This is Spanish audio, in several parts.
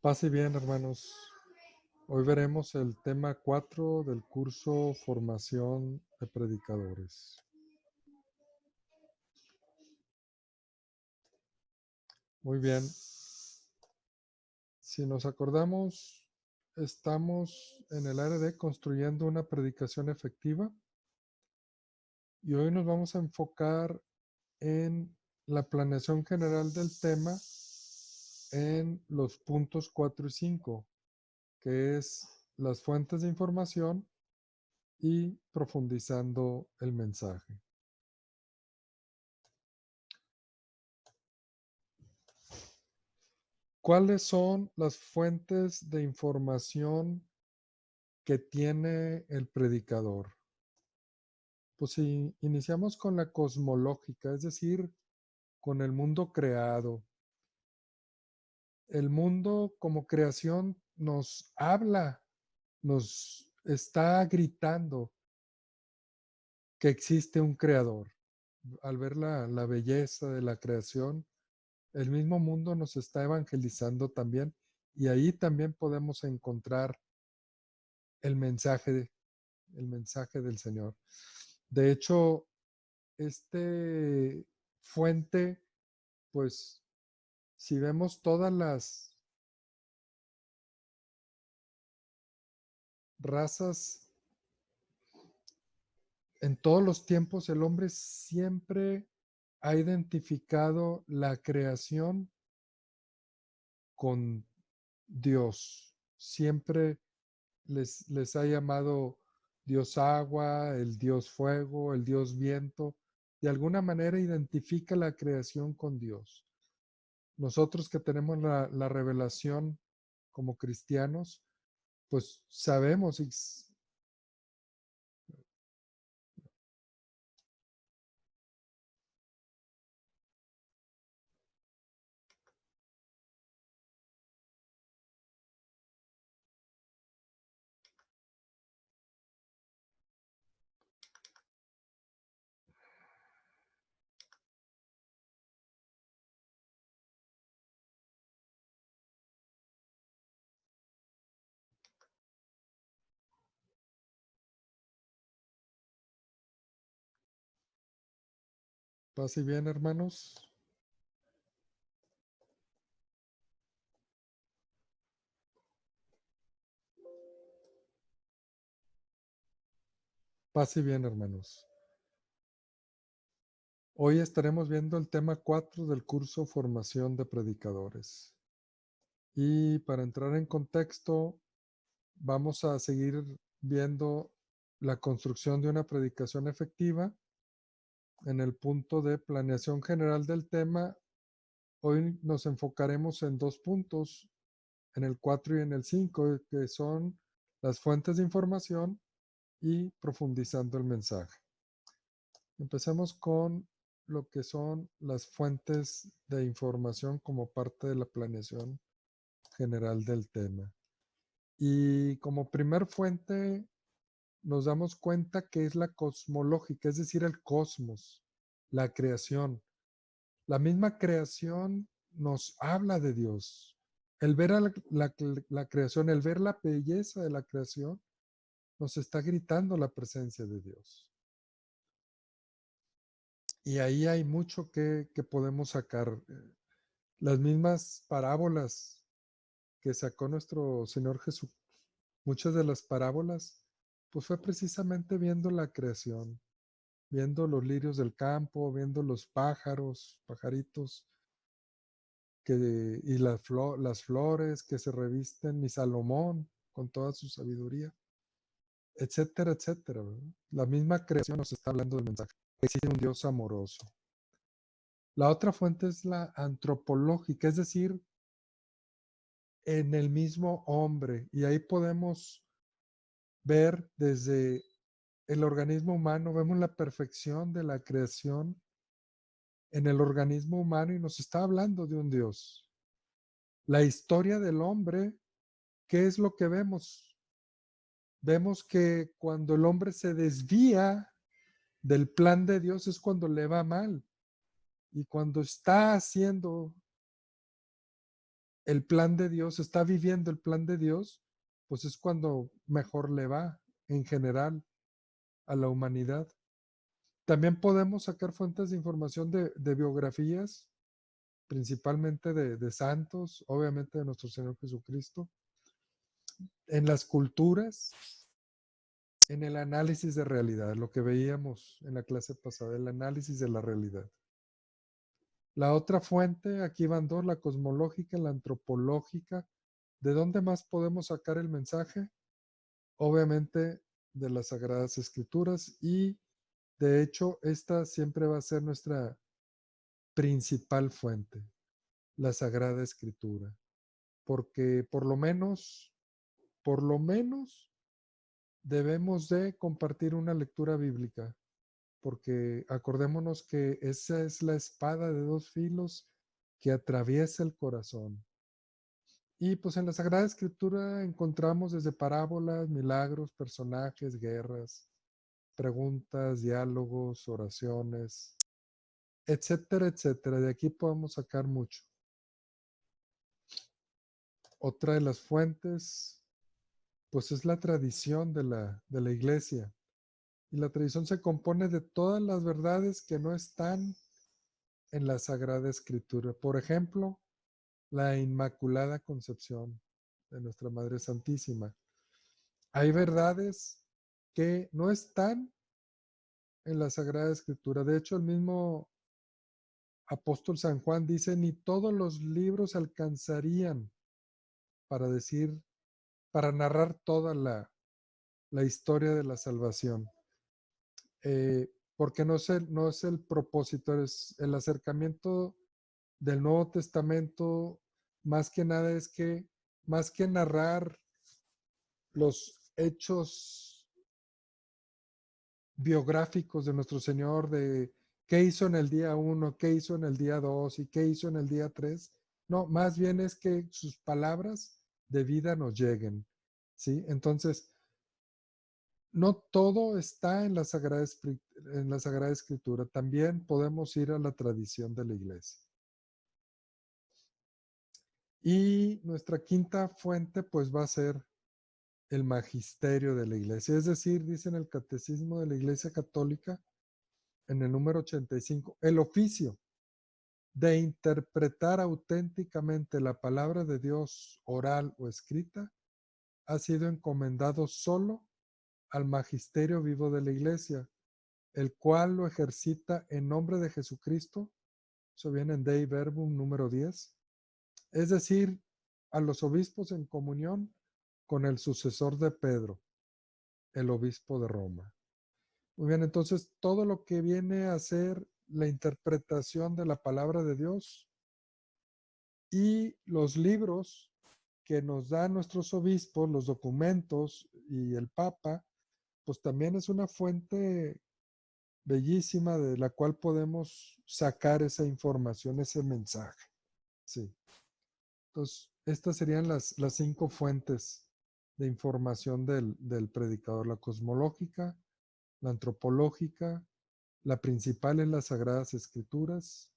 Paz y bien, hermanos. Hoy veremos el tema 4 del curso Formación de Predicadores. Muy bien. Si nos acordamos, estamos en el área de construyendo una predicación efectiva y hoy nos vamos a enfocar en la planeación general del tema en los puntos 4 y 5, que es las fuentes de información y profundizando el mensaje. ¿Cuáles son las fuentes de información que tiene el predicador? Pues si iniciamos con la cosmológica, es decir, con el mundo creado. El mundo como creación nos habla, nos está gritando que existe un creador. Al ver la belleza de la creación, el mismo mundo nos está evangelizando también y ahí también podemos encontrar el mensaje del Señor. De hecho, este fuente, pues, si vemos todas las razas, en todos los tiempos, el hombre siempre ha identificado la creación con Dios. Siempre les ha llamado Dios agua, el Dios fuego, el Dios viento. De alguna manera identifica la creación con Dios. Nosotros que tenemos la revelación como cristianos, pues sabemos. Paz y bien, hermanos. Paz y bien, hermanos. Hoy estaremos viendo el tema 4 del curso Formación de Predicadores. Y para entrar en contexto, vamos a seguir viendo la construcción de una predicación efectiva. En el punto de planeación general del tema, hoy nos enfocaremos en dos puntos, en el 4 y en el 5, que son las fuentes de información y profundizando el mensaje. Empecemos con lo que son las fuentes de información como parte de la planeación general del tema. Y como primer fuente nos damos cuenta que es la cosmológica, es decir, el cosmos, la creación. La misma creación nos habla de Dios. El ver a la creación, el ver la belleza de la creación, nos está gritando la presencia de Dios. Y ahí hay mucho que podemos sacar. Las mismas parábolas que sacó nuestro Señor Jesús, muchas de las parábolas, pues fue precisamente viendo la creación, viendo los lirios del campo, viendo los pájaros, pajaritos, y las flores que se revisten, y Salomón con toda su sabiduría, etcétera, etcétera, ¿verdad? La misma creación nos está hablando del mensaje. Existe un Dios amoroso. La otra fuente es la antropológica, es decir, en el mismo hombre. Y ahí podemos ver desde el organismo humano, vemos la perfección de la creación en el organismo humano y nos está hablando de un Dios. La historia del hombre, ¿qué es lo que vemos? Vemos que cuando el hombre se desvía del plan de Dios es cuando le va mal. Y cuando está haciendo el plan de Dios, está viviendo el plan de Dios, pues es cuando mejor le va en general a la humanidad. También podemos sacar fuentes de información de biografías, principalmente de santos, obviamente de nuestro Señor Jesucristo, en las culturas, en el análisis de realidad, lo que veíamos en la clase pasada, el análisis de la realidad. La otra fuente, aquí van dos, la cosmológica, la antropológica. ¿De dónde más podemos sacar el mensaje? Obviamente de las Sagradas Escrituras, y de hecho esta siempre va a ser nuestra principal fuente, la Sagrada Escritura, porque por lo menos debemos de compartir una lectura bíblica, porque acordémonos que esa es la espada de dos filos que atraviesa el corazón. Y pues en la Sagrada Escritura encontramos desde parábolas, milagros, personajes, guerras, preguntas, diálogos, oraciones, etcétera, etcétera. De aquí podemos sacar mucho. Otra de las fuentes, pues es la tradición de la iglesia. Y la tradición se compone de todas las verdades que no están en la Sagrada Escritura. Por ejemplo, la Inmaculada Concepción de nuestra Madre Santísima. Hay verdades que no están en la Sagrada Escritura. De hecho, el mismo apóstol San Juan dice, ni todos los libros alcanzarían para decir, para narrar toda la historia de la salvación. Porque no es el propósito, es el acercamiento del Nuevo Testamento, más que nada es que, más que narrar los hechos biográficos de nuestro Señor, de qué hizo en el día 1, qué hizo en el día 2 y qué hizo en el día 3. No, más bien es que sus palabras de vida nos lleguen, ¿sí? Entonces, no todo está en la Sagrada Escritura. También podemos ir a la tradición de la iglesia. Y nuestra quinta fuente, pues va a ser el magisterio de la iglesia. Es decir, dice en el Catecismo de la Iglesia Católica, en el número 85, el oficio de interpretar auténticamente la palabra de Dios oral o escrita ha sido encomendado solo al magisterio vivo de la iglesia, el cual lo ejercita en nombre de Jesucristo. Eso viene en Dei Verbum número 10. Es decir, a los obispos en comunión con el sucesor de Pedro, el obispo de Roma. Muy bien, entonces todo lo que viene a ser la interpretación de la palabra de Dios y los libros que nos dan nuestros obispos, los documentos y el Papa, pues también es una fuente bellísima de la cual podemos sacar esa información, ese mensaje. Sí. Entonces, estas serían las 5 fuentes de información del predicador: la cosmológica, la antropológica, la principal en las Sagradas Escrituras,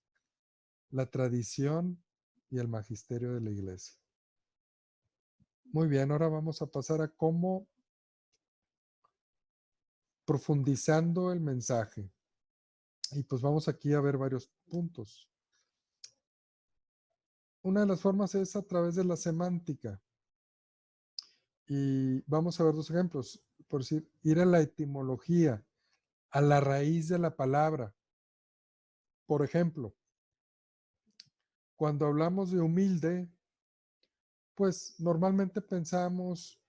la tradición y el magisterio de la iglesia. Muy bien, ahora vamos a pasar a cómo profundizando el mensaje. Y pues vamos aquí a ver varios puntos. Una de las formas es a través de la semántica. Y vamos a ver 2 ejemplos. Por decir, ir a la etimología, a la raíz de la palabra. Por ejemplo, cuando hablamos de humilde, pues normalmente pensamos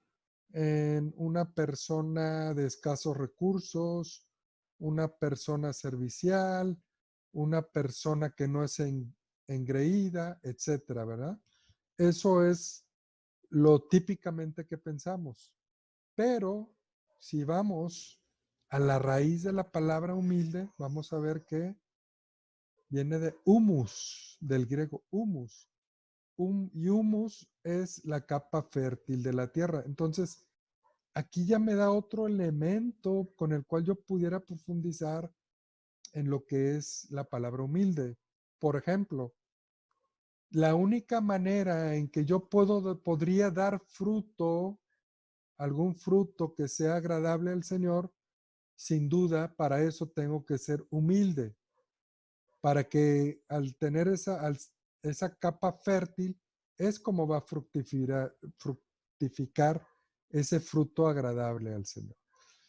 en una persona de escasos recursos, una persona servicial, una persona que no es engreída, etcétera, ¿verdad? Eso es lo típicamente que pensamos. Pero si vamos a la raíz de la palabra humilde, vamos a ver que viene de humus, del griego humus. Y humus es la capa fértil de la tierra. Entonces, aquí ya me da otro elemento con el cual yo pudiera profundizar en lo que es la palabra humilde. Por ejemplo, la única manera en que yo podría dar fruto, algún fruto que sea agradable al Señor, sin duda, para eso tengo que ser humilde, para que al tener esa capa fértil, es como va a fructificar ese fruto agradable al Señor.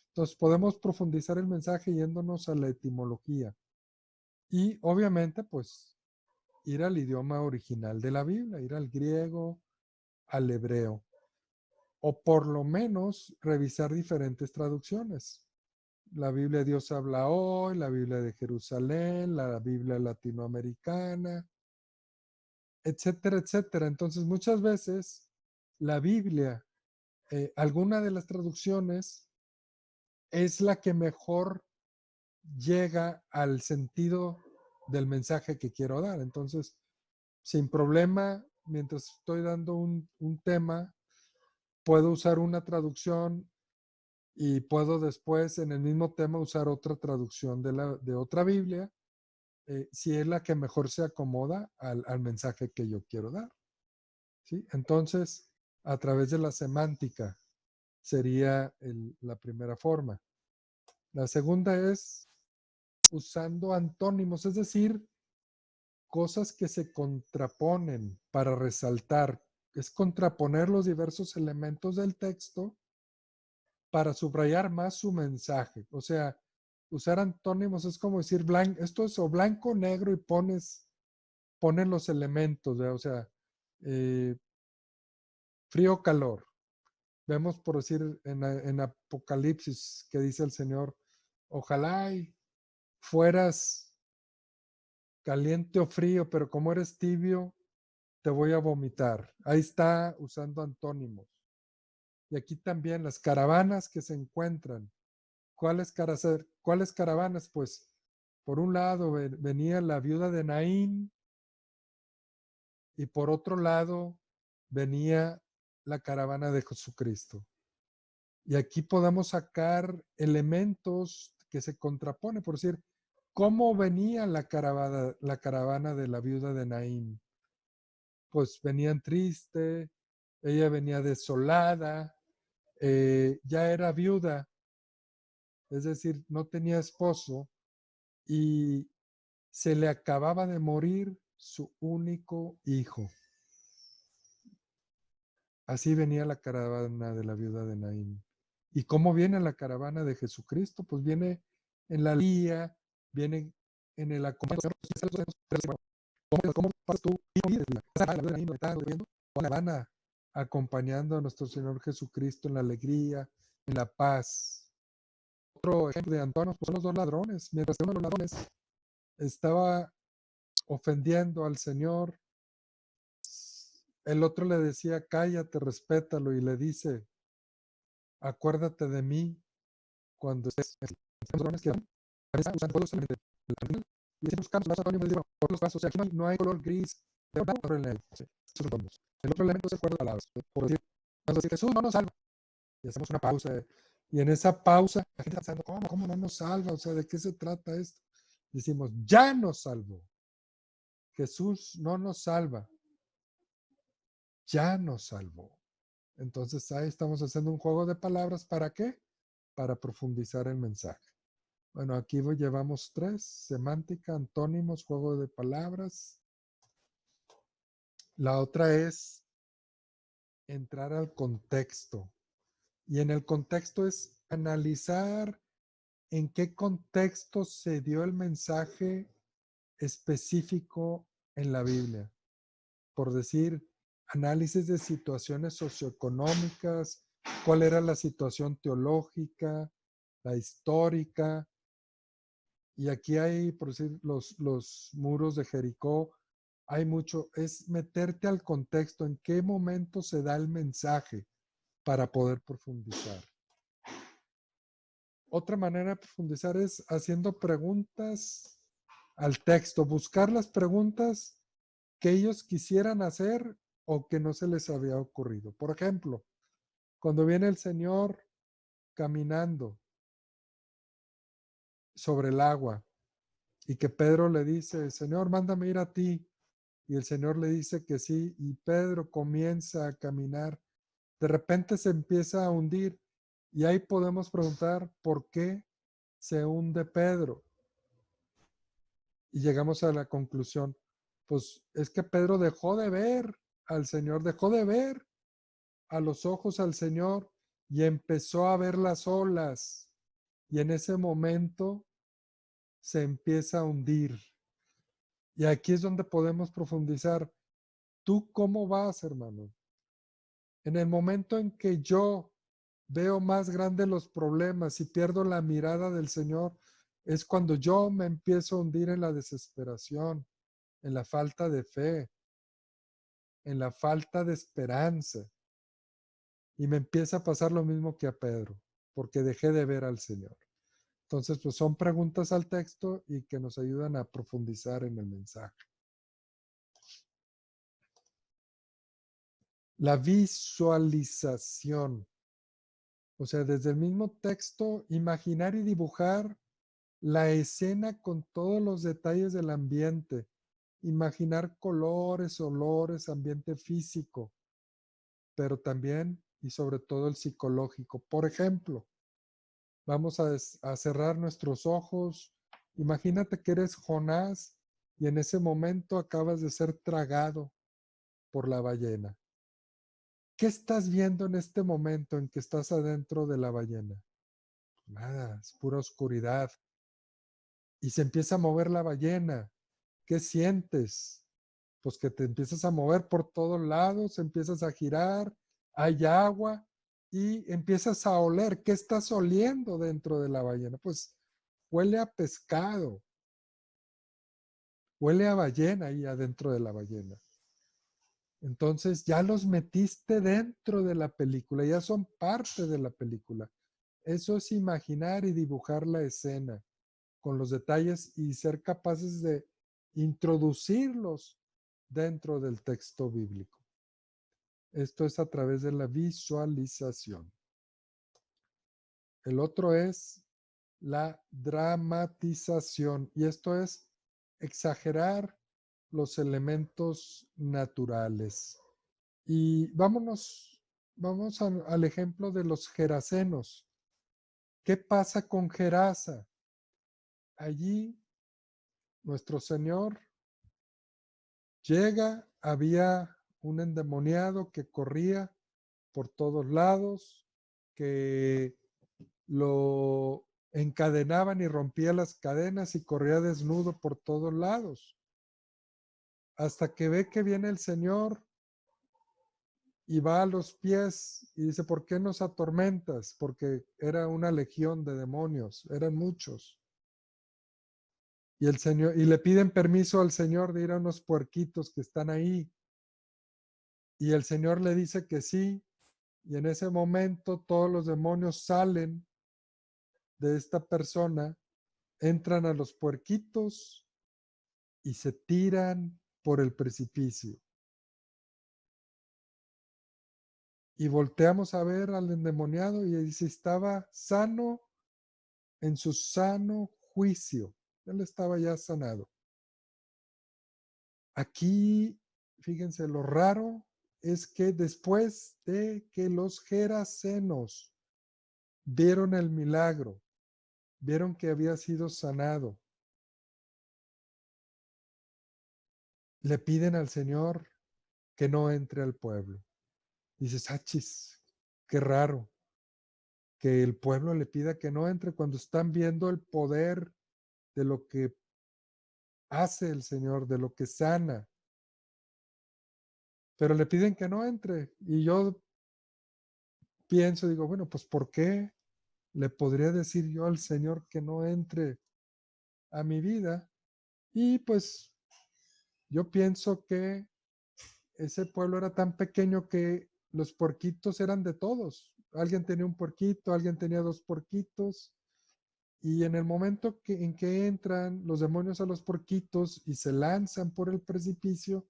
Entonces podemos profundizar el mensaje yéndonos a la etimología y obviamente pues ir al idioma original de la Biblia, ir al griego, al hebreo, o por lo menos revisar diferentes traducciones. La Biblia de Dios habla hoy, la Biblia de Jerusalén, la Biblia latinoamericana, etcétera, etcétera. Entonces, muchas veces la Biblia, alguna de las traducciones es la que mejor llega al sentido del mensaje que quiero dar. Entonces, sin problema, mientras estoy dando un tema, puedo usar una traducción y puedo después en el mismo tema usar otra traducción de otra Biblia, si es la que mejor se acomoda al mensaje que yo quiero dar. ¿Sí? Entonces, a través de la semántica sería la primera forma. La segunda es usando antónimos, es decir, cosas que se contraponen para resaltar. Es contraponer los diversos elementos del texto para subrayar más su mensaje. O sea, usar antónimos es como decir blanco, esto es o blanco o negro y ponen los elementos, ¿verdad? O sea, eh, frío o calor. Vemos por decir en Apocalipsis que dice el Señor, ojalá y fueras caliente o frío, pero como eres tibio, te voy a vomitar. Ahí está usando antónimos. Y aquí también las caravanas que se encuentran. ¿Cuáles caravanas? Pues por un lado venía la viuda de Naín y por otro lado venía la caravana de Jesucristo. Y aquí podemos sacar elementos que se contraponen, por decir, ¿cómo venía la caravana de la viuda de Naín? Pues venían triste, ella venía desolada, ya era viuda, es decir, no tenía esposo y se le acababa de morir su único hijo. Así venía la caravana de la viuda de Naín. ¿Y cómo viene la caravana de Jesucristo? Pues viene en la alegría, viene en el acompañamiento. ¿Cómo pasas tú? La van acompañando a nuestro Señor Jesucristo en la alegría, en la paz. Otro ejemplo de Antonio pues son los dos ladrones. Mientras que uno de los ladrones estaba ofendiendo al Señor, el otro le decía, cállate, respétalo, y le dice, acuérdate de mí cuando estés en y si buscamos más anónimos, digo, por los pasos, aquí no hay color gris, de otro elemento. Sí, el otro elemento es el cuerdo de palabras. Por decir, cuando decir Jesús no nos salva, y hacemos una pausa, y en esa pausa la gente está pensando, ¿cómo no nos salva? O sea, ¿de qué se trata esto? Decimos, ya nos salvó. Jesús no nos salva, ya nos salvó. Entonces ahí estamos haciendo un juego de palabras. ¿Para qué? Para profundizar el mensaje. Bueno, aquí llevamos 3, semántica, antónimos, juego de palabras. La otra es entrar al contexto. Y en el contexto es analizar en qué contexto se dio el mensaje específico en la Biblia. Por decir, análisis de situaciones socioeconómicas, cuál era la situación teológica, la histórica. Y aquí hay, por decir, los muros de Jericó, hay mucho, es meterte al contexto, en qué momento se da el mensaje para poder profundizar. Otra manera de profundizar es haciendo preguntas al texto, buscar las preguntas que ellos quisieran hacer o que no se les había ocurrido. Por ejemplo, cuando viene el Señor caminando sobre el agua y que Pedro le dice, Señor, mándame ir a ti. Y el Señor le dice que sí, y Pedro comienza a caminar. De repente se empieza a hundir y ahí podemos preguntar por qué se hunde Pedro. Y llegamos a la conclusión, pues es que Pedro dejó de ver al Señor, dejó de ver a los ojos al Señor y empezó a ver las olas. Y en ese momento se empieza a hundir. Y aquí es donde podemos profundizar. ¿Tú cómo vas, hermano? En el momento en que yo veo más grandes los problemas y pierdo la mirada del Señor, es cuando yo me empiezo a hundir en la desesperación, en la falta de fe, en la falta de esperanza. Y me empieza a pasar lo mismo que a Pedro, porque dejé de ver al Señor. Entonces, pues son preguntas al texto y que nos ayudan a profundizar en el mensaje. La visualización. O sea, desde el mismo texto, imaginar y dibujar la escena con todos los detalles del ambiente. Imaginar colores, olores, ambiente físico, pero también y sobre todo el psicológico. Por ejemplo, vamos a cerrar nuestros ojos. Imagínate que eres Jonás y en ese momento acabas de ser tragado por la ballena. ¿Qué estás viendo en este momento en que estás adentro de la ballena? Nada, es pura oscuridad. Y se empieza a mover la ballena. ¿Qué sientes? Pues que te empiezas a mover por todos lados, empiezas a girar, hay agua y empiezas a oler. ¿Qué estás oliendo dentro de la ballena? Pues huele a pescado, huele a ballena ahí adentro de la ballena. Entonces ya los metiste dentro de la película, ya son parte de la película. Eso es imaginar y dibujar la escena con los detalles y ser capaces de introducirlos dentro del texto bíblico. Esto es a través de la visualización. El otro es la dramatización y esto es exagerar los elementos naturales. Y vamos al ejemplo de los gerasenos. ¿Qué pasa con Gerasa? Allí nuestro Señor llega, había un endemoniado que corría por todos lados, que lo encadenaban y rompía las cadenas y corría desnudo por todos lados, hasta que ve que viene el Señor y va a los pies y dice, ¿por qué nos atormentas? Porque era una legión de demonios, eran muchos. Y el Señor, y le piden permiso al Señor de ir a unos puerquitos que están ahí. Y el Señor le dice que sí, y en ese momento todos los demonios salen de esta persona, entran a los puerquitos y se tiran por el precipicio. Y volteamos a ver al endemoniado y dice, estaba sano en su sano juicio. Él estaba ya sanado. Aquí, fíjense, lo raro es que después de que los gerasenos vieron el milagro, vieron que había sido sanado, le piden al Señor que no entre al pueblo. Dices, achis, qué raro que el pueblo le pida que no entre cuando están viendo el poder de lo que hace el Señor, de lo que sana. Pero le piden que no entre. Y yo pienso, digo, bueno, pues ¿por qué le podría decir yo al Señor que no entre a mi vida? Y pues yo pienso que ese pueblo era tan pequeño que los puerquitos eran de todos. Alguien tenía un puerquito, alguien tenía dos puerquitos. Y en el momento en que entran los demonios a los puerquitos y se lanzan por el precipicio,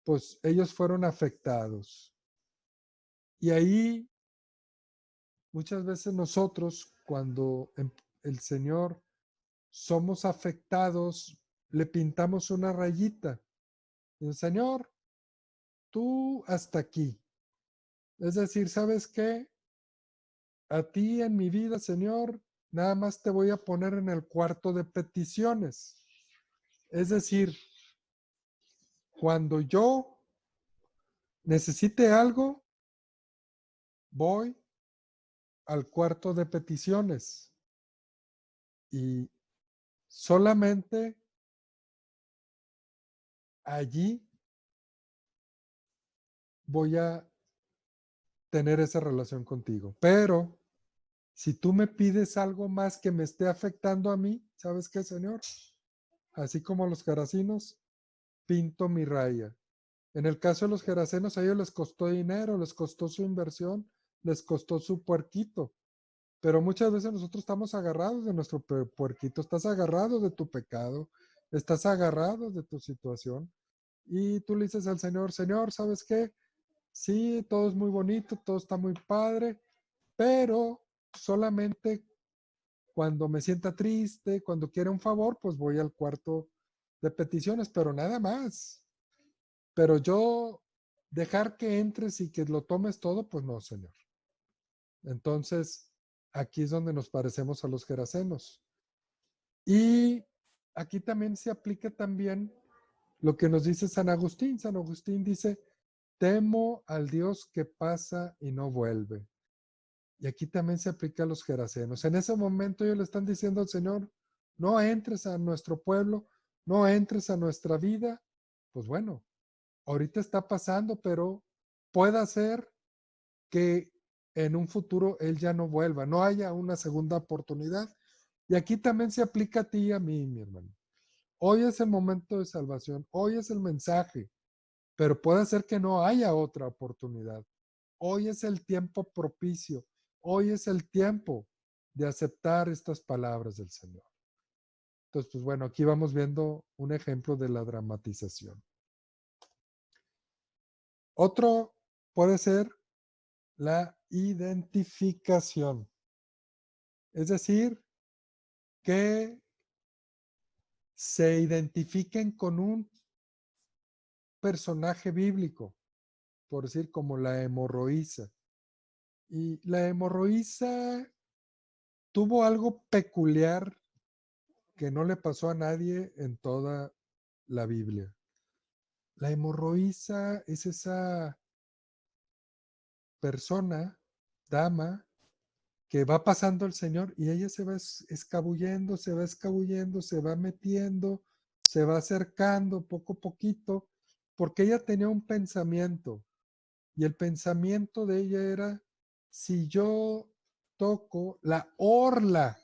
pues ellos fueron afectados. Y ahí muchas veces nosotros, cuando el Señor somos afectados, le pintamos una rayita Dice, Señor, tú hasta aquí. Es decir, ¿sabes qué? A ti en mi vida, Señor, nada más te voy a poner en el cuarto de peticiones. Es decir, cuando yo necesite algo, voy al cuarto de peticiones y solamente allí voy a tener esa relación contigo. Pero si tú me pides algo más que me esté afectando a mí, ¿sabes qué, Señor? Así como los gerasenos, pinto mi raya. En el caso de los gerasenos, a ellos les costó dinero, les costó su inversión, les costó su puerquito. Pero muchas veces nosotros estamos agarrados de nuestro puerquito, estás agarrado de tu pecado, estás agarrado de tu situación. Y tú le dices al Señor, Señor, ¿sabes qué? Sí, todo es muy bonito, todo está muy padre, pero solamente cuando me sienta triste, cuando quiera un favor, pues voy al cuarto de peticiones, pero nada más. Pero yo dejar que entres y que lo tomes todo, pues no, Señor. Entonces, aquí es donde nos parecemos a los gerasenos. Y aquí también se aplica también lo que nos dice San Agustín. San Agustín dice, temo al Dios que pasa y no vuelve. Y aquí también se aplica a los gerasenos. En ese momento ellos le están diciendo al Señor, no entres a nuestro pueblo, no entres a nuestra vida. Pues bueno, ahorita está pasando, pero puede ser que en un futuro Él ya no vuelva, no haya una segunda oportunidad. Y aquí también se aplica a ti y a mí, mi hermano. Hoy es el momento de salvación, hoy es el mensaje, pero puede ser que no haya otra oportunidad. Hoy es el tiempo propicio, hoy es el tiempo de aceptar estas palabras del Señor. Entonces, pues bueno, aquí vamos viendo un ejemplo de la dramatización. Otro puede ser la identificación, es decir, que se identifiquen con un personaje bíblico, por decir como la hemorroísa. Y la hemorroísa tuvo algo peculiar que no le pasó a nadie en toda la Biblia. La hemorroísa es esa persona, dama, que va pasando el Señor y ella se va escabullendo, se va escabullendo, se va metiendo, se va acercando poco a poquito, porque ella tenía un pensamiento y el pensamiento de ella era, si yo toco la orla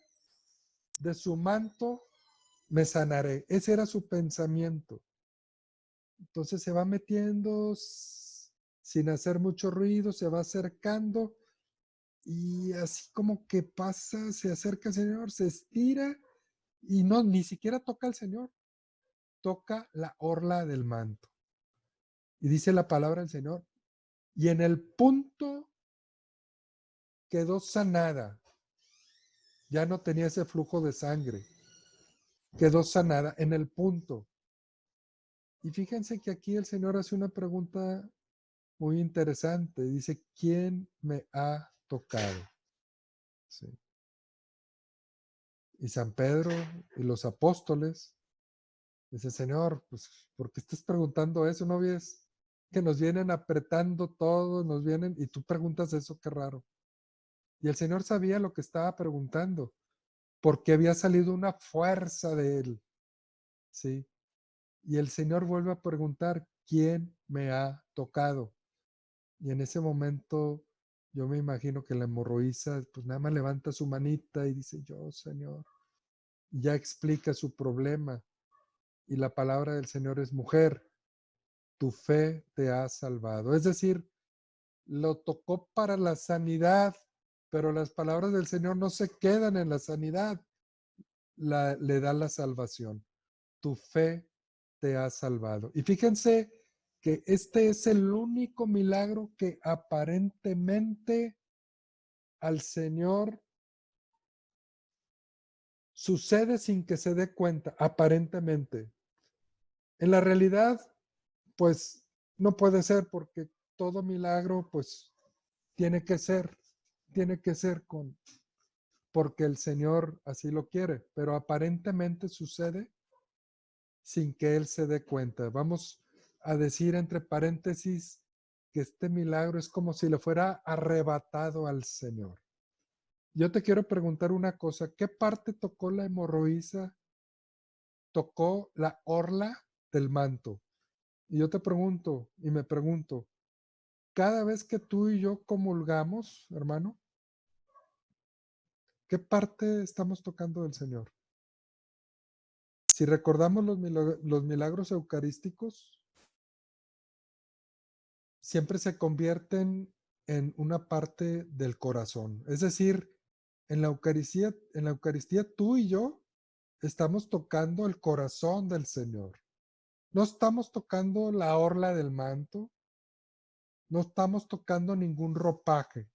de su manto, me sanaré. Ese era su pensamiento. Entonces se va metiendo sin hacer mucho ruido, se va acercando y así como que pasa, se acerca al Señor, se estira y no, ni siquiera toca al Señor, toca la orla del manto. Y dice la palabra del Señor, y en el punto quedó sanada, ya no tenía ese flujo de sangre, quedó sanada en el punto. Y fíjense que aquí el Señor hace una pregunta muy interesante. Dice, ¿quién me ha tocado? Sí. Y San Pedro y los apóstoles, dice, Señor, pues, ¿por qué estás preguntando eso? ¿No ves que nos vienen apretando todos, nos vienen, y tú preguntas eso? Qué raro. Y el Señor sabía lo que estaba preguntando, porque había salido una fuerza de él, ¿sí? Y el Señor vuelve a preguntar, ¿quién me ha tocado? Y en ese momento yo me imagino que la hemorroísa pues nada más levanta su manita y dice, yo, Señor, y ya explica su problema. Y la palabra del Señor es, mujer, tu fe te ha salvado. Es decir, lo tocó para la sanidad, pero las palabras del Señor no se quedan en la sanidad, le da la salvación. Tu fe te ha salvado. Y fíjense que este es el único milagro que aparentemente al Señor sucede sin que se dé cuenta, aparentemente. En la realidad, pues no puede ser porque todo milagro pues tiene que ser porque el Señor así lo quiere, pero aparentemente sucede sin que Él se dé cuenta. Vamos a decir entre paréntesis que este milagro es como si le fuera arrebatado al Señor. Yo te quiero preguntar una cosa, ¿qué parte tocó la hemorroísa? Tocó la orla del manto. Y yo te pregunto, y me pregunto, cada vez que tú y yo comulgamos, hermano, ¿qué parte estamos tocando del Señor? Si recordamos los milagros eucarísticos, siempre se convierten en una parte del corazón. Es decir, en la Eucaristía tú y yo estamos tocando el corazón del Señor. No estamos tocando la orla del manto, no estamos tocando ningún ropaje.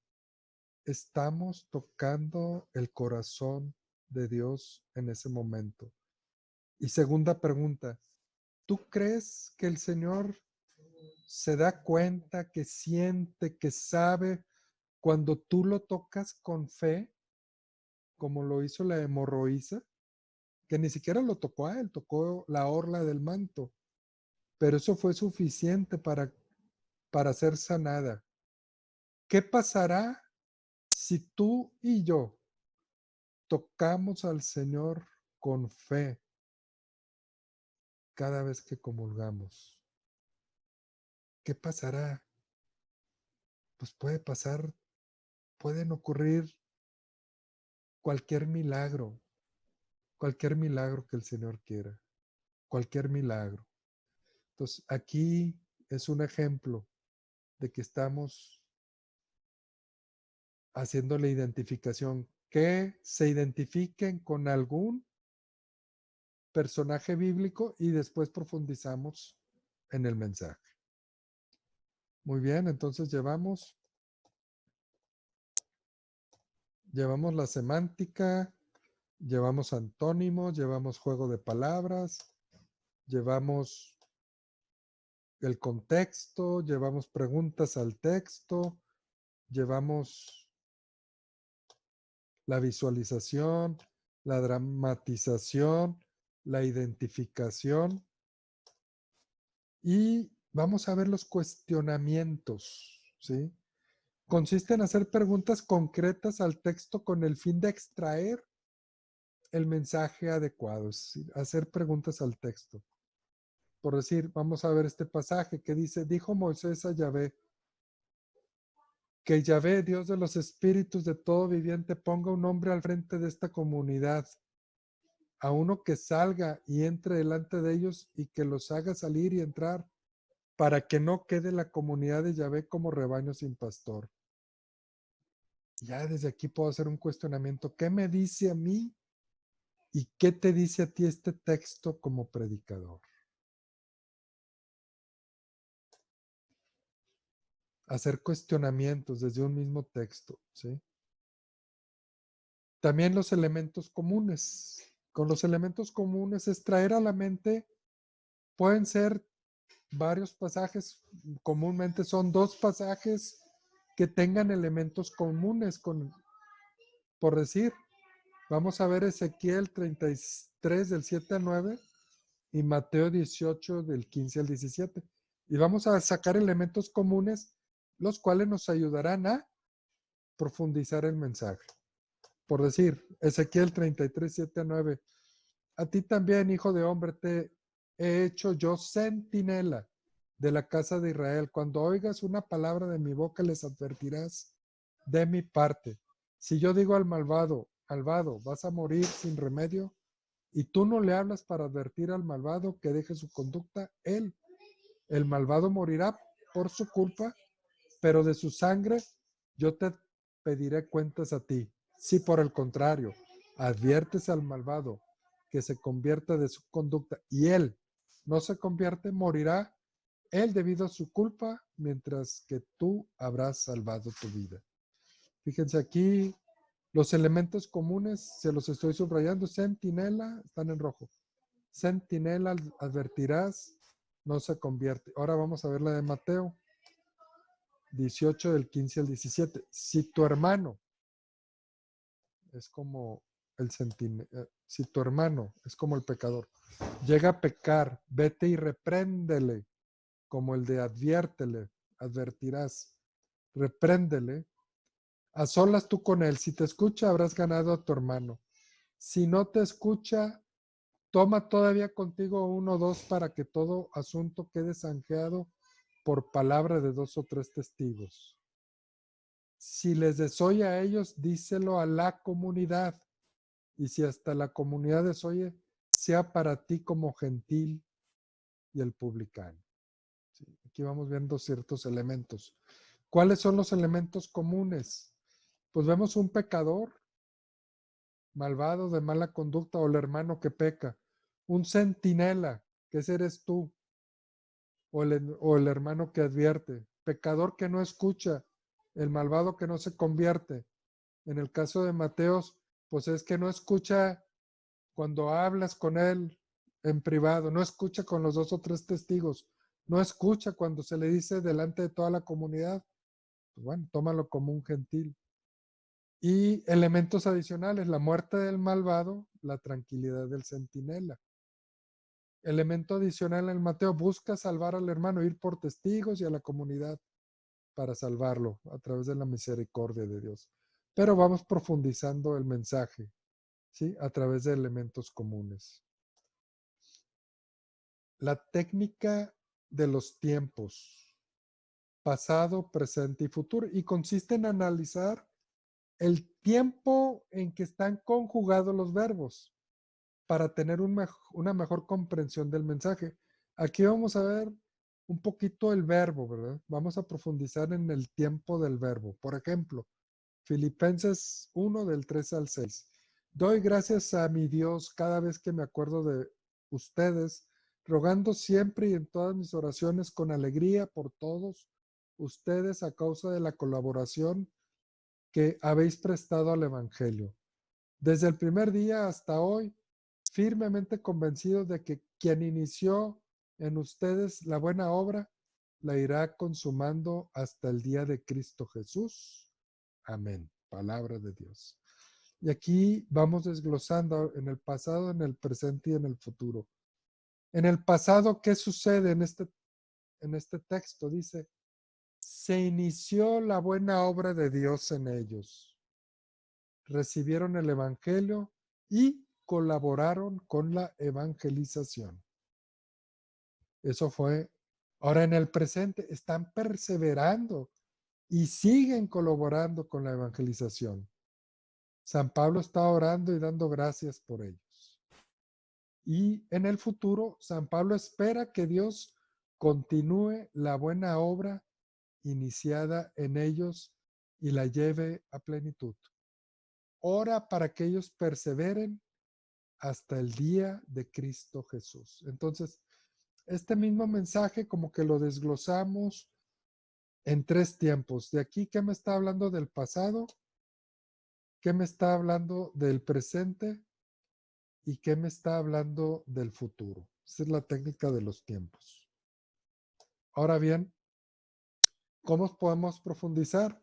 Estamos tocando el corazón de Dios en ese momento. Y segunda pregunta, ¿tú crees que el Señor se da cuenta, que siente, que sabe cuando tú lo tocas con fe, como lo hizo la hemorroísa, que ni siquiera lo tocó a él, tocó la orla del manto, pero eso fue suficiente para ser sanada? ¿Qué pasará si tú y yo tocamos al Señor con fe cada vez que comulgamos? ¿Qué pasará? Pues pueden ocurrir cualquier milagro que el Señor quiera, cualquier milagro. Entonces, aquí es un ejemplo de que estamos haciendo la identificación, que se identifiquen con algún personaje bíblico y después profundizamos en el mensaje. Muy bien, entonces llevamos la semántica, llevamos antónimos, llevamos juego de palabras, llevamos el contexto, llevamos preguntas al texto, llevamos la visualización, la dramatización, la identificación y vamos a ver los cuestionamientos, ¿sí? Consiste en hacer preguntas concretas al texto con el fin de extraer el mensaje adecuado, es decir, hacer preguntas al texto. Por decir, vamos a ver este pasaje que dice, dijo Moisés a Yahvé, que Yahvé, Dios de los espíritus de todo viviente, ponga un hombre al frente de esta comunidad, a uno que salga y entre delante de ellos y que los haga salir y entrar, para que no quede la comunidad de Yahvé como rebaño sin pastor. Ya desde aquí puedo hacer un cuestionamiento. ¿Qué me dice a mí y qué te dice a ti este texto como predicador? Hacer cuestionamientos desde un mismo texto, ¿sí? También los elementos comunes. Con los elementos comunes es traer a la mente, pueden ser varios pasajes, comúnmente son dos pasajes que tengan elementos comunes, por decir, vamos a ver Ezequiel 33 del 7 al 9 y Mateo 18 del 15 al 17. Y vamos a sacar elementos comunes, los cuales nos ayudarán a profundizar el mensaje. Por decir, Ezequiel 33, 7 a 9. A ti también, hijo de hombre, te he hecho yo centinela de la casa de Israel. Cuando oigas una palabra de mi boca, les advertirás de mi parte. Si yo digo al malvado, malvado, vas a morir sin remedio, y tú no le hablas para advertir al malvado que deje su conducta, el malvado morirá por su culpa, pero de su sangre yo te pediré cuentas a ti. Si por el contrario adviertes al malvado que se convierta de su conducta y él no se convierte, morirá él debido a su culpa, mientras que tú habrás salvado tu vida. Fíjense aquí, los elementos comunes, se los estoy subrayando, centinela, están en rojo. Centinela advertirás, no se convierte. Ahora vamos a ver la de Mateo 18 del 15 al 17. Si tu hermano es como el si tu hermano es como el pecador, llega a pecar, vete y repréndele, como el de adviértele, advertirás, repréndele, a solas tú con él. Si te escucha, habrás ganado a tu hermano. Si no te escucha, toma todavía contigo uno o dos para que todo asunto quede zanjeado por palabra de dos o tres testigos. Si les desoye a ellos, díselo a la comunidad. Y si hasta la comunidad desoye, sea para ti como gentil y el publicano. Sí, aquí vamos viendo ciertos elementos. ¿Cuáles son los elementos comunes? Pues vemos un pecador malvado de mala conducta o el hermano que peca, un centinela, que ese eres tú, o el hermano que advierte, pecador que no escucha, el malvado que no se convierte. En el caso de Mateos, pues es que no escucha cuando hablas con él en privado, no escucha con los dos o tres testigos, no escucha cuando se le dice delante de toda la comunidad. Pues bueno, tómalo como un gentil. Y elementos adicionales, la muerte del malvado, la tranquilidad del centinela. Elemento adicional en Mateo, busca salvar al hermano, ir por testigos y a la comunidad para salvarlo a través de la misericordia de Dios. Pero vamos profundizando el mensaje, ¿sí? A través de elementos comunes. La técnica de los tiempos, pasado, presente y futuro, y consiste en analizar el tiempo en que están conjugados los verbos para tener una mejor comprensión del mensaje. Aquí vamos a ver un poquito el verbo, ¿verdad? Vamos a profundizar en el tiempo del verbo. Por ejemplo, Filipenses 1 del 3 al 6. Doy gracias a mi Dios cada vez que me acuerdo de ustedes, rogando siempre y en todas mis oraciones con alegría por todos ustedes a causa de la colaboración que habéis prestado al Evangelio. Desde el primer día hasta hoy, firmemente convencido de que quien inició en ustedes la buena obra, la irá consumando hasta el día de Cristo Jesús. Amén. Palabra de Dios. Y aquí vamos desglosando en el pasado, en el presente y en el futuro. En el pasado, ¿qué sucede en este texto? Dice, se inició la buena obra de Dios en ellos. Recibieron el Evangelio y colaboraron con la evangelización. Eso fue. Ahora en el presente están perseverando y siguen colaborando con la evangelización. San Pablo está orando y dando gracias por ellos. Y en el futuro, San Pablo espera que Dios continúe la buena obra iniciada en ellos y la lleve a plenitud. Ora para que ellos perseveren hasta el día de Cristo Jesús. Entonces, este mismo mensaje como que lo desglosamos en tres tiempos. De aquí, ¿qué me está hablando del pasado? ¿Qué me está hablando del presente? ¿Y qué me está hablando del futuro? Esa es la técnica de los tiempos. Ahora bien, ¿cómo podemos profundizar?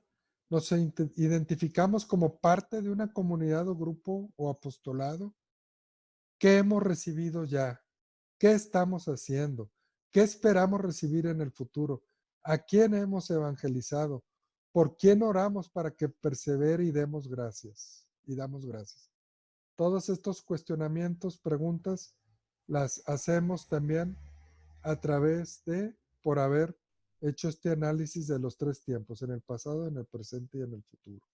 Nos identificamos como parte de una comunidad o grupo o apostolado. ¿Qué hemos recibido ya? ¿Qué estamos haciendo? ¿Qué esperamos recibir en el futuro? ¿A quién hemos evangelizado? ¿Por quién oramos para que persevere y demos gracias? Y damos gracias. Todos estos cuestionamientos, preguntas, las hacemos también a través de, por haber hecho este análisis de los tres tiempos, en el pasado, en el presente y en el futuro.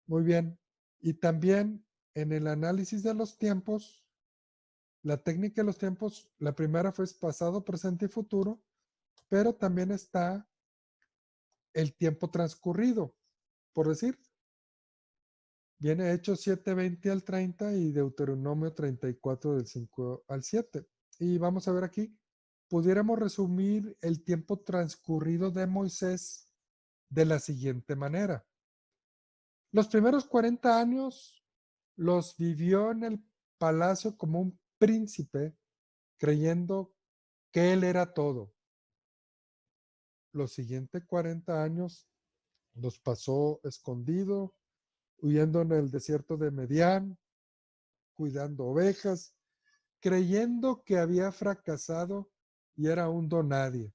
Muy bien. Y también en el análisis de los tiempos, la técnica de los tiempos, la primera fue pasado, presente y futuro, pero también está el tiempo transcurrido. Por decir, viene Hechos 7, 20 al 30 y Deuteronomio 34 del 5 al 7. Y vamos a ver aquí, pudiéramos resumir el tiempo transcurrido de Moisés de la siguiente manera. Los primeros 40 años los vivió en el palacio como un príncipe, creyendo que Él era todo. Los siguientes 40 años los pasó escondido, huyendo en el desierto de Medián, cuidando ovejas, creyendo que había fracasado y era un donadie.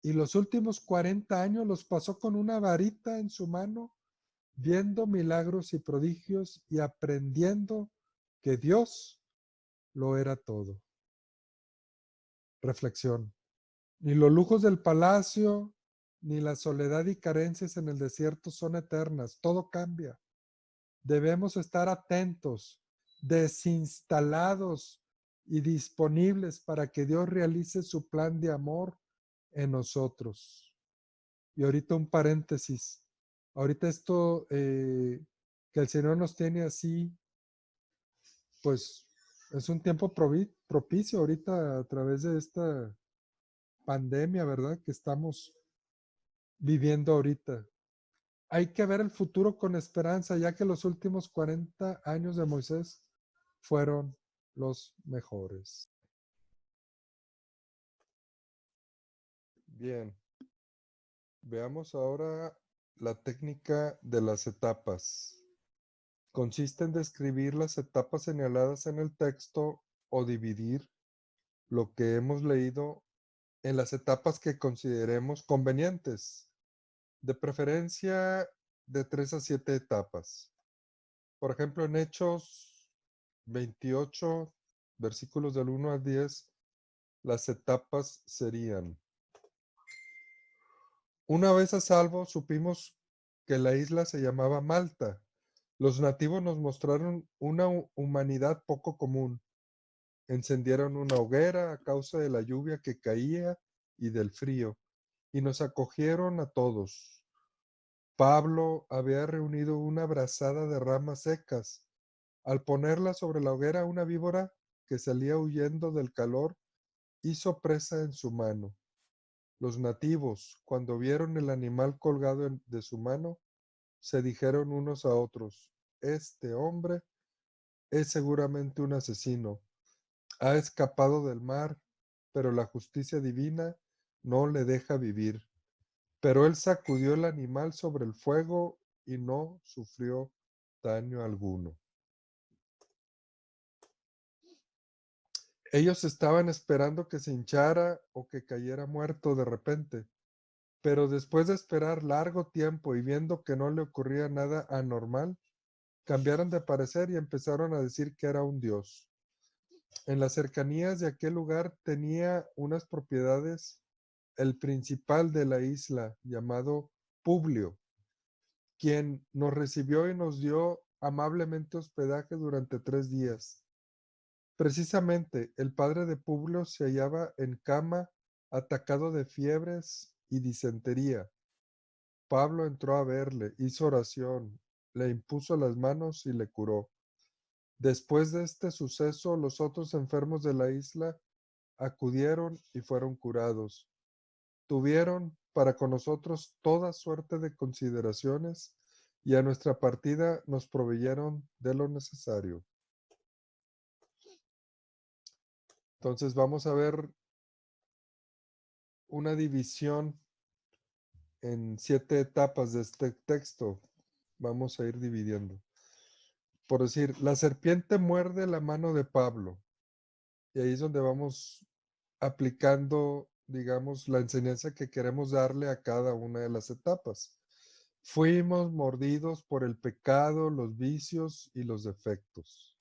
Y los últimos 40 años los pasó con una varita en su mano, viendo milagros y prodigios y aprendiendo que Dios lo era todo. Reflexión. Ni los lujos del palacio, ni la soledad y carencias en el desierto son eternas. Todo cambia. Debemos estar atentos, desinstalados y disponibles para que Dios realice su plan de amor en nosotros. Y ahorita un paréntesis. Ahorita esto que el Señor nos tiene así, pues es un tiempo propicio ahorita a través de esta pandemia, ¿verdad? Que estamos viviendo ahorita. Hay que ver el futuro con esperanza, ya que los últimos 40 años de Moisés fueron los mejores. Bien, veamos ahora la técnica de las etapas. Consiste en describir las etapas señaladas en el texto o dividir lo que hemos leído en las etapas que consideremos convenientes, de preferencia de 3 a 7 etapas. Por ejemplo, en Hechos 28, versículos del 1 al 10, las etapas serían: una vez a salvo, supimos que la isla se llamaba Malta. Los nativos nos mostraron una humanidad poco común. Encendieron una hoguera a causa de la lluvia que caía y del frío, y nos acogieron a todos. Pablo había reunido una brazada de ramas secas. Al ponerla sobre la hoguera, una víbora que salía huyendo del calor hizo presa en su mano. Los nativos, cuando vieron el animal colgado de su mano, se dijeron unos a otros: este hombre es seguramente un asesino. Ha escapado del mar, pero la justicia divina no le deja vivir. Pero él sacudió el animal sobre el fuego y no sufrió daño alguno. Ellos estaban esperando que se hinchara o que cayera muerto de repente, pero después de esperar largo tiempo y viendo que no le ocurría nada anormal, cambiaron de parecer y empezaron a decir que era un dios. En las cercanías de aquel lugar tenía unas propiedades el principal de la isla, llamado Publio, quien nos recibió y nos dio amablemente hospedaje durante 3 días. Precisamente, el padre de Publio se hallaba en cama, atacado de fiebres y disentería. Pablo entró a verle, hizo oración, le impuso las manos y le curó. Después de este suceso, los otros enfermos de la isla acudieron y fueron curados. Tuvieron para con nosotros toda suerte de consideraciones y a nuestra partida nos proveyeron de lo necesario. Entonces vamos a ver una división en 7 etapas de este texto. Vamos a ir dividiendo. Por decir, la serpiente muerde la mano de Pablo. Y ahí es donde vamos aplicando, digamos, la enseñanza que queremos darle a cada una de las etapas. Fuimos mordidos por el pecado, los vicios y los defectos.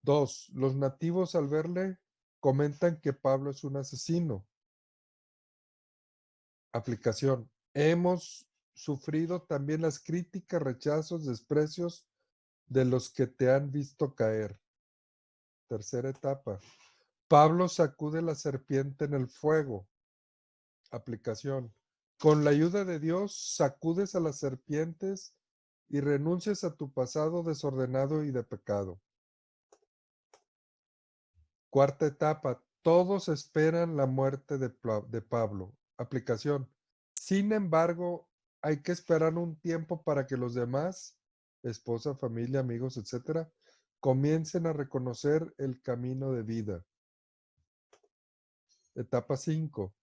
2. Los nativos al verle comentan que Pablo es un asesino. Aplicación. Hemos sufrido también las críticas, rechazos, desprecios de los que te han visto caer. Tercera etapa. Pablo sacude la serpiente en el fuego. Aplicación. Con la ayuda de Dios, sacudes a las serpientes y renuncias a tu pasado desordenado y de pecado. Cuarta etapa. Todos esperan la muerte de Pablo. Aplicación. Sin embargo, hay que esperar un tiempo para que los demás, esposa, familia, amigos, etcétera, comiencen a reconocer el camino de vida. Etapa 5.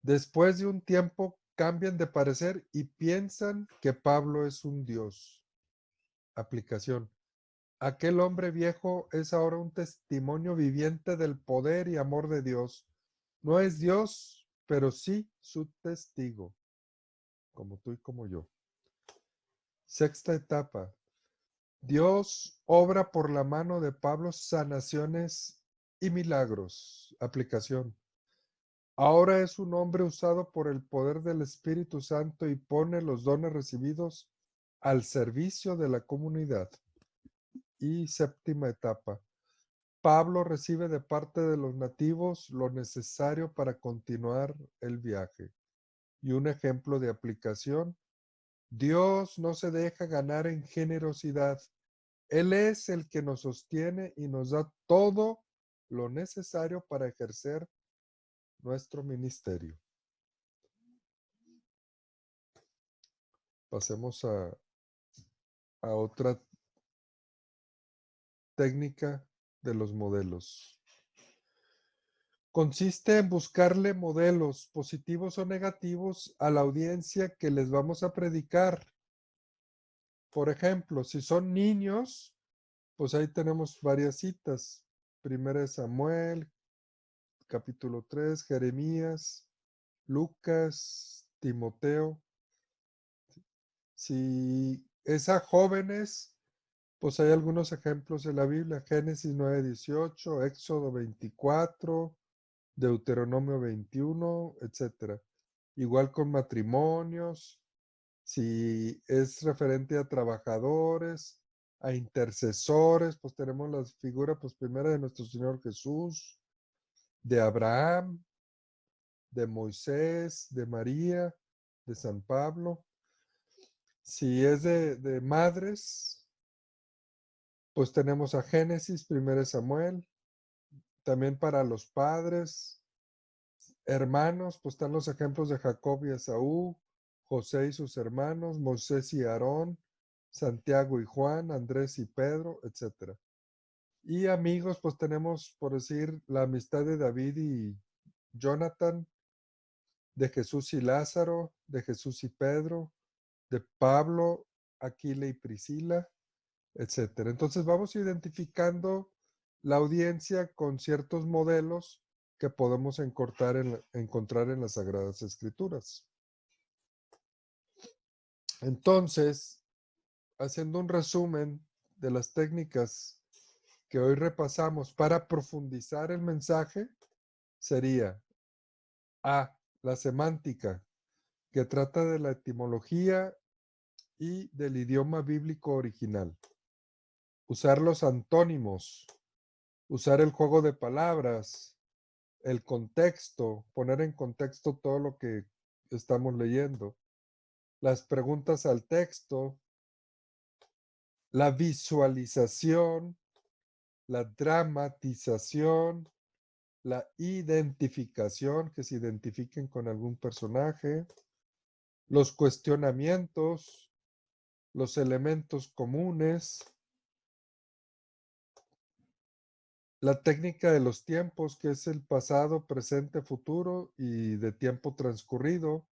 Después de un tiempo cambian de parecer y piensan que Pablo es un dios. Aplicación. Aquel hombre viejo es ahora un testimonio viviente del poder y amor de Dios. No es Dios, pero sí su testigo, como tú y como yo. Sexta etapa. Dios obra por la mano de Pablo sanaciones y milagros. Aplicación. Ahora es un hombre usado por el poder del Espíritu Santo y pone los dones recibidos al servicio de la comunidad. Y séptima etapa. Pablo recibe de parte de los nativos lo necesario para continuar el viaje. Y un ejemplo de aplicación. Dios no se deja ganar en generosidad. Él es el que nos sostiene y nos da todo lo necesario para ejercer nuestro ministerio. Pasemos a otra técnica de los modelos. Consiste en buscarle modelos positivos o negativos a la audiencia que les vamos a predicar. Por ejemplo, si son niños, pues ahí tenemos varias citas. Primera de Samuel, capítulo 3, Jeremías, Lucas, Timoteo. Si es a jóvenes, pues hay algunos ejemplos en la Biblia. Génesis 9:18, Éxodo 24, Deuteronomio 21, etcétera. Igual con matrimonios, si es referente a trabajadores, a intercesores, pues tenemos la figura, pues primera de nuestro Señor Jesús, de Abraham, de Moisés, de María, de San Pablo. Si es de madres, pues tenemos a Génesis, primera de Samuel, también para los padres, hermanos, pues están los ejemplos de Jacob y Esaú, José y sus hermanos, Moisés y Aarón, Santiago y Juan, Andrés y Pedro, etc. Y amigos, pues tenemos, por decir, la amistad de David y Jonathan, de Jesús y Lázaro, de Jesús y Pedro, de Pablo, Aquila y Priscila, etc. Entonces vamos identificando la audiencia con ciertos modelos que podemos encontrar en las Sagradas Escrituras. Entonces, haciendo un resumen de las técnicas que hoy repasamos para profundizar el mensaje, sería A, la semántica, que trata de la etimología y del idioma bíblico original. Usar los antónimos, usar el juego de palabras, el contexto, poner en contexto todo lo que estamos leyendo, las preguntas al texto, la visualización, la dramatización, la identificación, que se identifiquen con algún personaje, los cuestionamientos, los elementos comunes, la técnica de los tiempos, que es el pasado, presente, futuro y de tiempo transcurrido.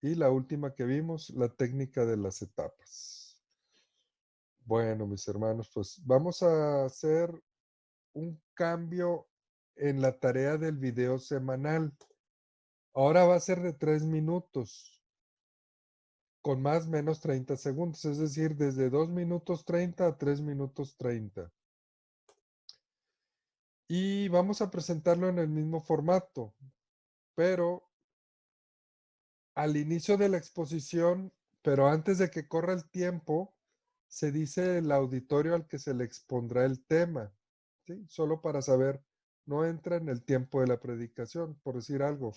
Y la última que vimos, la técnica de las etapas. Bueno, mis hermanos, pues vamos a hacer un cambio en la tarea del video semanal. Ahora va a ser de 3 minutos, con más o menos 30 segundos, es decir, desde 2 minutos 30 a 3 minutos 30. Y vamos a presentarlo en el mismo formato, pero al inicio de la exposición, pero antes de que corra el tiempo, se dice el auditorio al que se le expondrá el tema, ¿sí? Solo para saber, no entra en el tiempo de la predicación, por decir algo.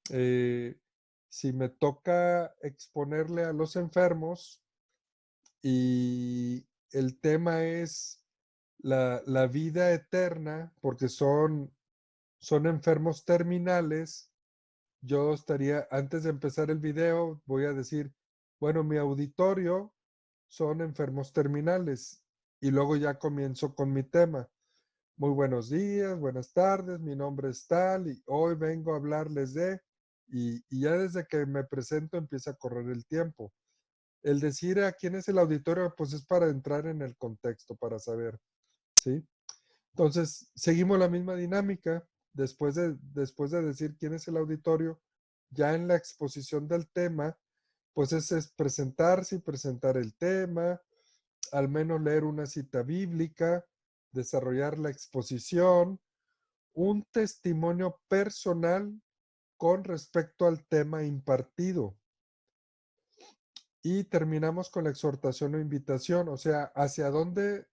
Si me toca exponerle a los enfermos y el tema es la vida eterna, porque son enfermos terminales, yo estaría, antes de empezar el video, voy a decir, bueno, mi auditorio son enfermos terminales y luego ya comienzo con mi tema. Muy buenos días, buenas tardes, mi nombre es tal y hoy vengo a hablarles de, y ya desde que me presento empieza a correr el tiempo. El decir a quién es el auditorio, pues es para entrar en el contexto, para saber, ¿sí? Entonces, seguimos la misma dinámica. Después de decir quién es el auditorio, ya en la exposición del tema, pues es presentarse y presentar el tema, al menos leer una cita bíblica, desarrollar la exposición, un testimonio personal con respecto al tema impartido. Y terminamos con la exhortación o invitación, o sea, hacia dónde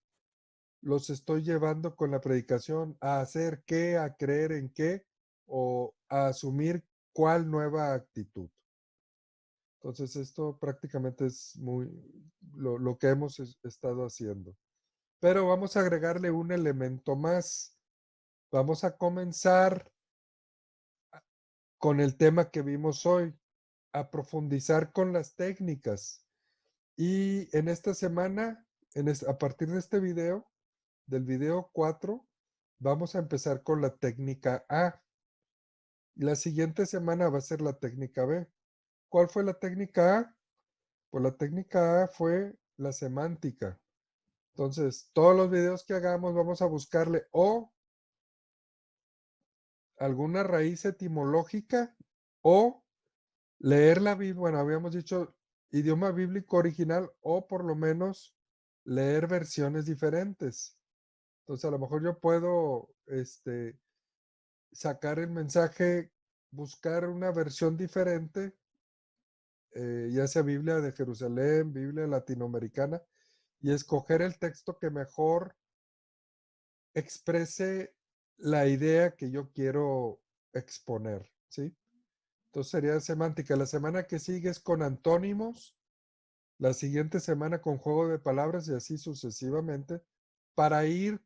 los estoy llevando con la predicación, a hacer qué, a creer en qué o a asumir cuál nueva actitud. Entonces, esto prácticamente es muy lo que hemos estado haciendo. Pero vamos a agregarle un elemento más. Vamos a comenzar con el tema que vimos hoy, a profundizar con las técnicas. Y en esta semana, a partir de este video, del video 4, vamos a empezar con la técnica A. La siguiente semana va a ser la técnica B. ¿Cuál fue la técnica A? Pues la técnica A fue la semántica. Entonces, todos los videos que hagamos vamos a buscarle o alguna raíz etimológica o leer la Biblia, bueno, habíamos dicho idioma bíblico original o por lo menos leer versiones diferentes. Entonces, a lo mejor yo puedo sacar el mensaje, buscar una versión diferente, ya sea Biblia de Jerusalén, Biblia latinoamericana, y escoger el texto que mejor exprese la idea que yo quiero exponer, ¿sí? Entonces sería semántica. La semana que sigue es con antónimos, la siguiente semana con juego de palabras y así sucesivamente, para ir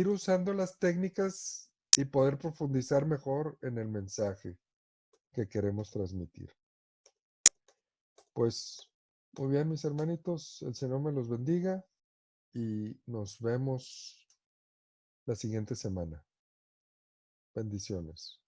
usando las técnicas y poder profundizar mejor en el mensaje que queremos transmitir. Pues muy bien, mis hermanitos, el Señor me los bendiga y nos vemos la siguiente semana. Bendiciones.